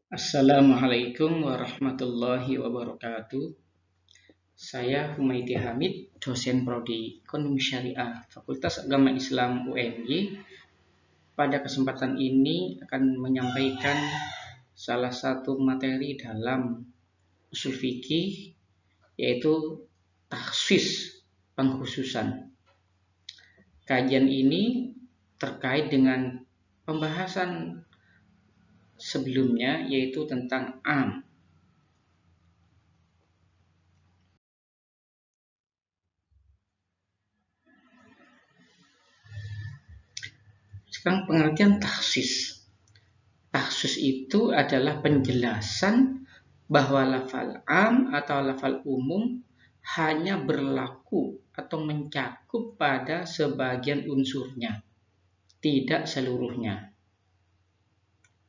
Assalamualaikum warahmatullahi wabarakatuh. Saya Humaydi Hamid, dosen Prodi Ekonomi Syariah Fakultas Agama Islam UNY. Pada kesempatan ini akan menyampaikan salah satu materi dalam usul fikih, yaitu takhsis, pengkhususan. Kajian ini terkait dengan pembahasan sebelumnya, yaitu tentang am. Sekarang pengertian takhsis. Takhsis itu adalah penjelasan bahwa lafal am atau lafal umum hanya berlaku atau mencakup pada sebagian unsurnya, tidak seluruhnya.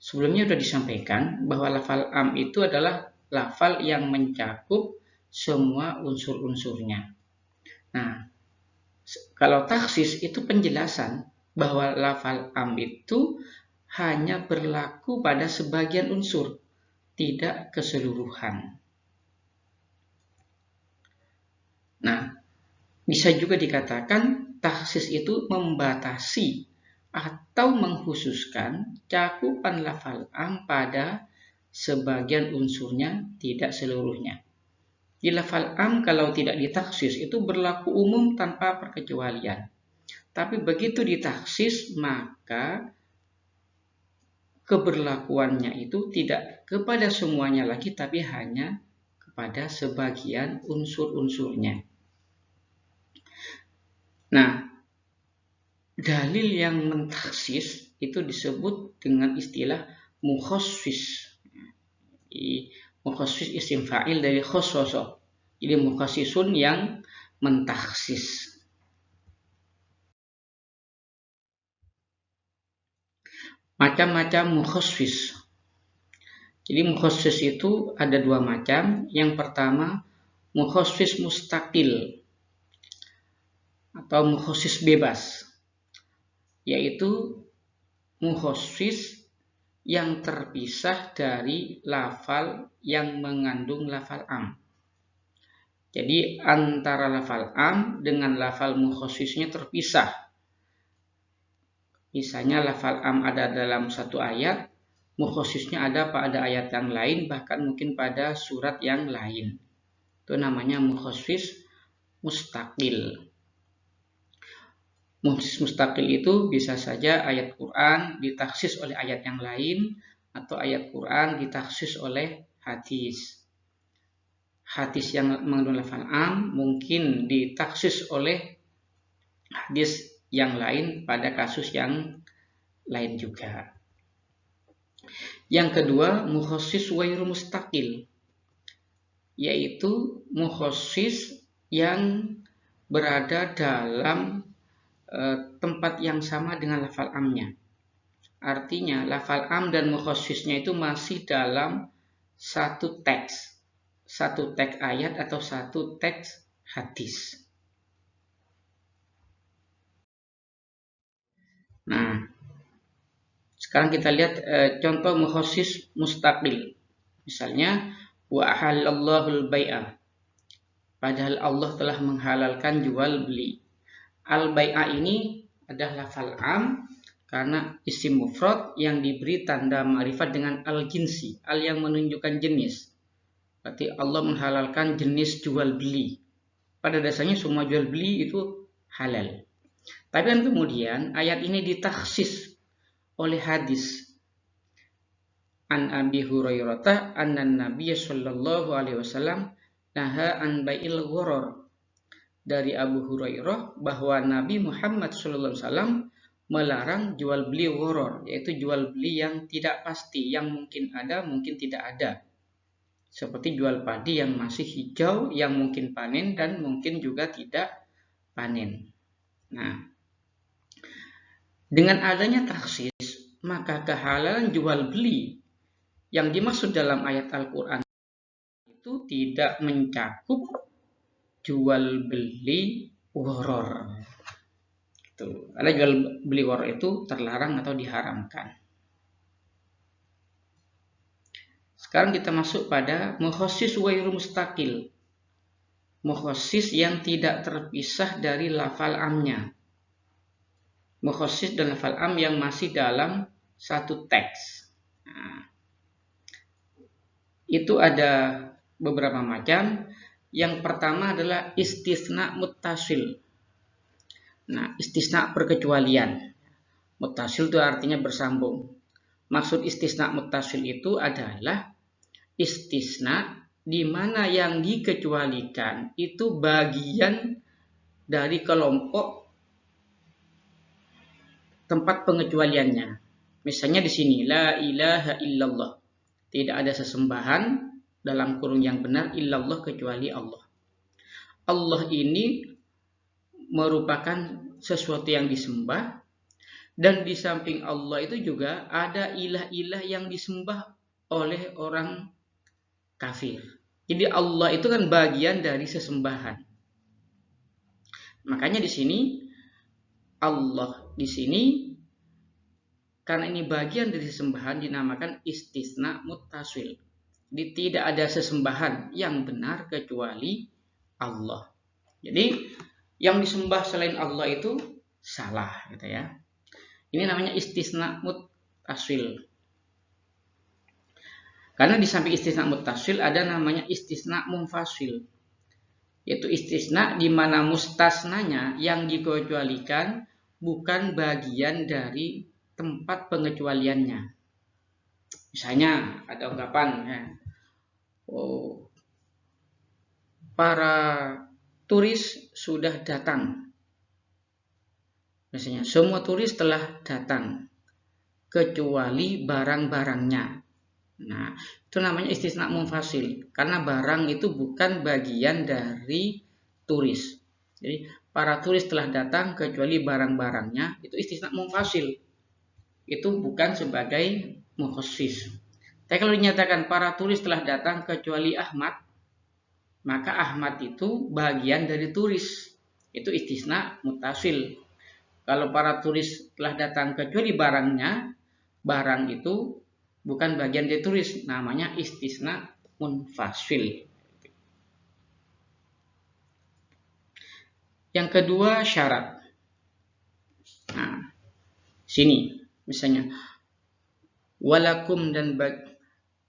Sebelumnya sudah disampaikan bahwa lafal am itu adalah lafal yang mencakup semua unsur-unsurnya. Nah, kalau takhsis itu penjelasan bahwa lafal am itu hanya berlaku pada sebagian unsur, tidak keseluruhan. Nah, bisa juga dikatakan takhsis itu membatasi atau mengkhususkan cakupan lafal am pada sebagian unsurnya, tidak seluruhnya. Di lafal am kalau tidak ditaksis itu berlaku umum tanpa perkecualian. Tapi begitu ditaksis maka keberlakuannya itu tidak kepada semuanya lagi, tapi hanya kepada sebagian unsur-unsurnya. Nah, dalil yang mentaksis itu disebut dengan istilah mukhassis. Mukhassis isim fa'il dari khososo. Jadi mukhassisun yang mentaksis. Macam-macam mukhassis. Jadi mukhassis itu ada dua macam. Yang pertama mukhassis mustaqil atau mukhassis bebas, yaitu mukhassis yang terpisah dari lafal yang mengandung lafal am. Jadi antara lafal am dengan lafal mukhassisnya terpisah. Misalnya lafal am ada dalam satu ayat, mukhassisnya ada pada ayat yang lain, bahkan mungkin pada surat yang lain. Itu namanya mukhassis mustaqil. Mukhassis mustaqil itu bisa saja ayat Quran ditaksis oleh ayat yang lain, atau ayat Quran ditaksis oleh hadis. Hadis yang mengandung lafal am mungkin ditaksis oleh hadis yang lain pada kasus yang lain juga. Yang kedua, mukhassis ghairu mustaqil, yaitu mukhassis yang berada dalam tempat yang sama dengan lafal amnya. Artinya lafal am dan mukhassisnya itu masih dalam satu teks ayat atau satu teks hadis. Nah, sekarang kita lihat contoh mukhassis mustaqil. Misalnya wa ahallallahul bai'a. Padahal Allah telah menghalalkan jual beli. Al-bai'a ini adalah lafal am karena isim mufrad yang diberi tanda ma'rifat dengan al-jinsi, al yang menunjukkan jenis. Berarti Allah menghalalkan jenis jual beli. Pada dasarnya semua jual beli itu halal. Tapi kan kemudian ayat ini ditakhsis oleh hadis. An Abi Hurairah anna Nabiy sallallahu alaihi wasallam naha an bai'il gharar. Dari Abu Hurairah bahwa Nabi Muhammad sallallahu alaihi wasallam melarang jual beli gharar, yaitu jual beli yang tidak pasti, yang mungkin ada, mungkin tidak ada. Seperti jual padi yang masih hijau, yang mungkin panen dan mungkin juga tidak panen. Nah, dengan adanya takhsis, maka kehalalan jual beli yang dimaksud dalam ayat Al-Quran itu tidak mencakup jual beli gharar. Karena jual beli gharar itu terlarang atau diharamkan. Sekarang kita masuk pada mukhasis ghairu mustaqil. Mukhasis yang tidak terpisah dari lafal amnya. Mukhasis dan lafal am yang masih dalam satu teks. Nah, itu ada beberapa macam. Yang pertama adalah istisna muttasil. Nah, istisna perkecualian. Muttasil itu artinya bersambung. Maksud istisna muttasil itu adalah istisna di mana yang dikecualikan itu bagian dari kelompok tempat pengecualiannya. Misalnya di sini la ilaha illallah. Tidak ada sesembahan dalam kurung yang benar illallah kecuali Allah. Allah ini merupakan sesuatu yang disembah, dan di samping Allah itu juga ada ilah-ilah yang disembah oleh orang kafir. Jadi Allah itu kan bagian dari sesembahan. Makanya di sini Allah di sini karena ini bagian dari sesembahan dinamakan istisna muttasil. Jadi tidak ada sesembahan yang benar kecuali Allah. Jadi yang disembah selain Allah itu salah, gitu ya. Ini namanya istisna muttasil. Karena di samping istisna muttasil ada namanya istisna munfasil. Yaitu istisna di mana mustasnanya yang dikecualikan bukan bagian dari tempat pengecualiannya. Misalnya ada ungkapan ya, para turis sudah datang. Misalnya semua turis telah datang kecuali barang-barangnya. Nah, itu namanya istisna munfasil karena barang itu bukan bagian dari turis. Jadi para turis telah datang kecuali barang-barangnya, itu istisna munfasil. Itu bukan sebagai mukhasis. Tapi kalau dinyatakan para turis telah datang kecuali Ahmad, maka Ahmad itu bagian dari turis. Itu istisna muttasil. Kalau para turis telah datang kecuali barangnya, barang itu bukan bagian dari turis, namanya istisna munfasil. Yang kedua syarat. Nah, sini misalnya walakum dan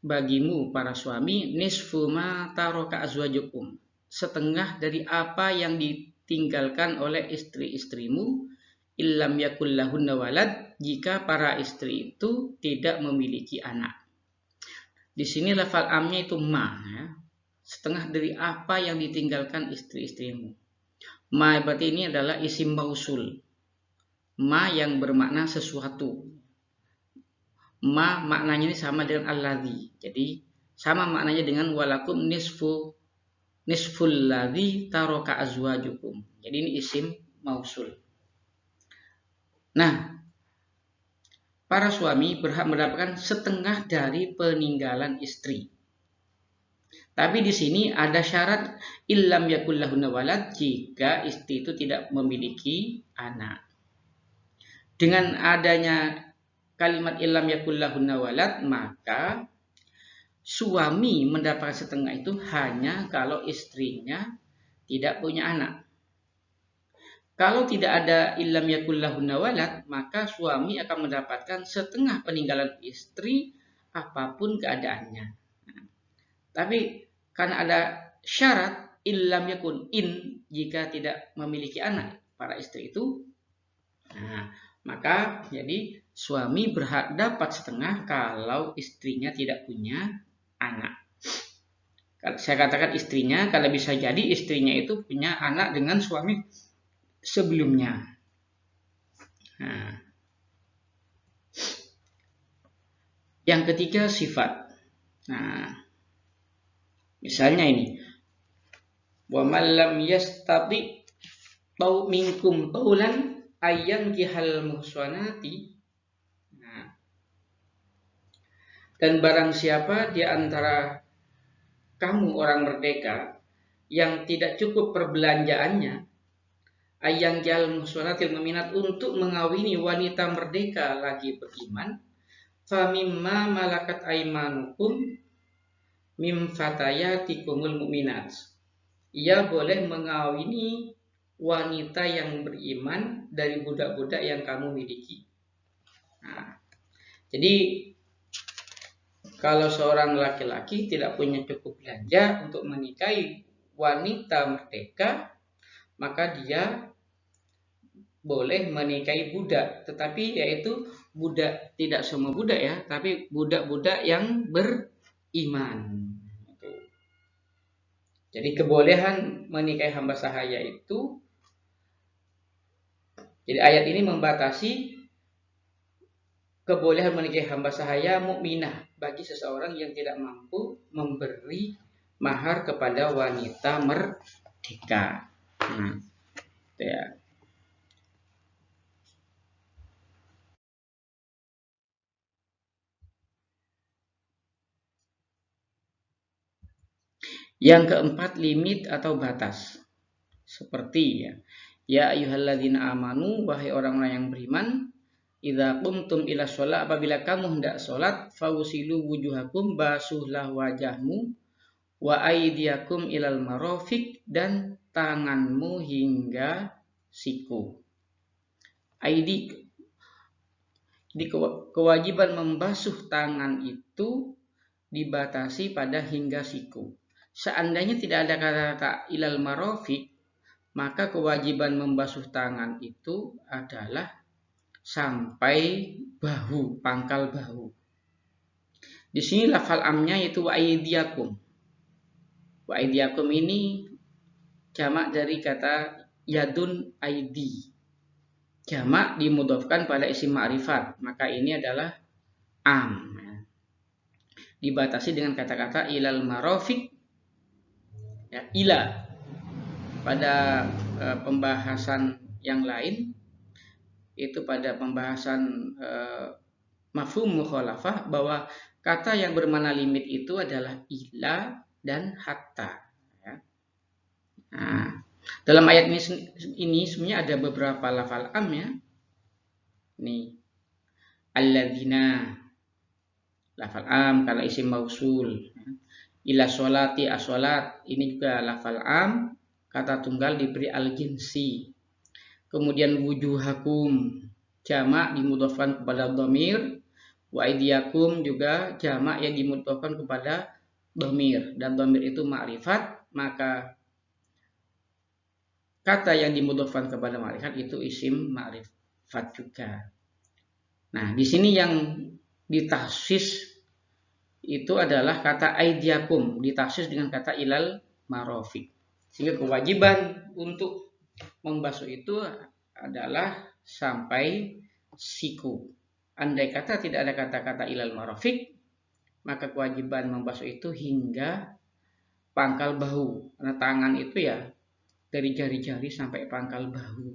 bagimu para suami nisfu ma taraka azwajukum, setengah dari apa yang ditinggalkan oleh istri-istrimu, illam yakul lahunna walad, jika para istri itu tidak memiliki anak. Di sini lafal amnya itu ma, ya. Setengah dari apa yang ditinggalkan istri-istrimu. Ma berarti ini adalah isim mausul. Ma yang bermakna sesuatu. Ma maknanya ini sama dengan alladzi. Jadi sama maknanya dengan walakum nisful ladzi taraka azwajukum. Jadi ini isim mausul. Nah, para suami berhak mendapatkan setengah dari peninggalan istri. Tapi di sini ada syarat illam yakul lahunna walad, jika istri itu tidak memiliki anak. Dengan adanya kalimat illam yakul lahunna walad, maka suami mendapatkan setengah itu hanya kalau istrinya tidak punya anak. Kalau tidak ada illam yakul lahunna walad, maka suami akan mendapatkan setengah peninggalan istri apapun keadaannya. Nah, tapi karena ada syarat illam yakun jika tidak memiliki anak para istri itu, nah, maka jadi suami berhak dapat setengah kalau istrinya tidak punya anak. Saya katakan istrinya, kalau bisa jadi istrinya itu punya anak dengan suami sebelumnya. Nah, yang ketiga sifat. Nah, misalnya ini, wa man lam yastati minkum taulan ayyan kihal muhsanati. Nah, dan barang siapa di antara kamu orang merdeka yang tidak cukup perbelanjaannya, ayang jal muhsanatil meminat untuk mengawini wanita merdeka lagi beriman, famimma malakat aimanukum, mim fatayatikumul mu'minat. Ia boleh mengawini wanita yang beriman dari budak-budak yang kamu miliki. Nah, jadi kalau seorang laki-laki tidak punya cukup belanja untuk menikahi wanita merdeka, maka dia boleh menikahi budak, tetapi yaitu budak, tidak semua budak ya, tapi budak-budak yang beriman. Jadi kebolehan menikahi hamba sahaya itu, jadi ayat ini membatasi kebolehan menikahi hamba sahaya mukminah bagi seseorang yang tidak mampu memberi mahar kepada wanita merdeka. Nah, ya. Yang keempat, limit atau batas. Seperti ya ayyuhalladzina amanu, wahai orang-orang yang beriman, idza qumtum ila sholat, apabila kamu hendak sholat, fawsilu wujuhakum, basuhlah wajahmu, wa aydiyakum ilal marafiq, dan tanganmu hingga siku. Aidi, di kewajiban membasuh tangan itu dibatasi pada hingga siku. Seandainya tidak ada kata-kata ilal marafiq, maka kewajiban membasuh tangan itu adalah sampai bahu, pangkal bahu. Di sini lafal amnya yaitu wa aydiyakum. Wa aydiyakum ini jamak dari kata yadun aidi. Jamak dimudhofkan pada isim ma'rifat, maka ini adalah am. Dibatasi dengan kata-kata ilal marafiq, ya, ila. Pada pembahasan yang lain, itu pada pembahasan mafhum mukhalafah, bahwa kata yang bermakna limit itu adalah ila dan hatta. Ya. Nah, dalam ayat ini sebenarnya ada beberapa lafal am ya. Nih, alladzina, lafal am kalau isim mausul. Ila sholati, as-sholat, ini juga lafal am, kata tunggal diberi al-jinsi. Kemudian wujuhakum, jamak dimudhofkan kepada dhamir. Wa aydiyakum juga jamak yang dimudhofkan kepada dhamir, dan dhamir itu ma'rifat, maka kata yang dimudhofkan kepada ma'rifat itu isim ma'rifat juga. Nah, di sini yang ditahsis itu adalah kata aidiakum, ditahsis dengan kata ilal marafiq. Sehingga kewajiban untuk membasuh itu adalah sampai siku. Andai kata tidak ada kata-kata ilal marafiq, maka kewajiban membasuh itu hingga pangkal bahu. Karena tangan itu ya dari jari-jari sampai pangkal bahu.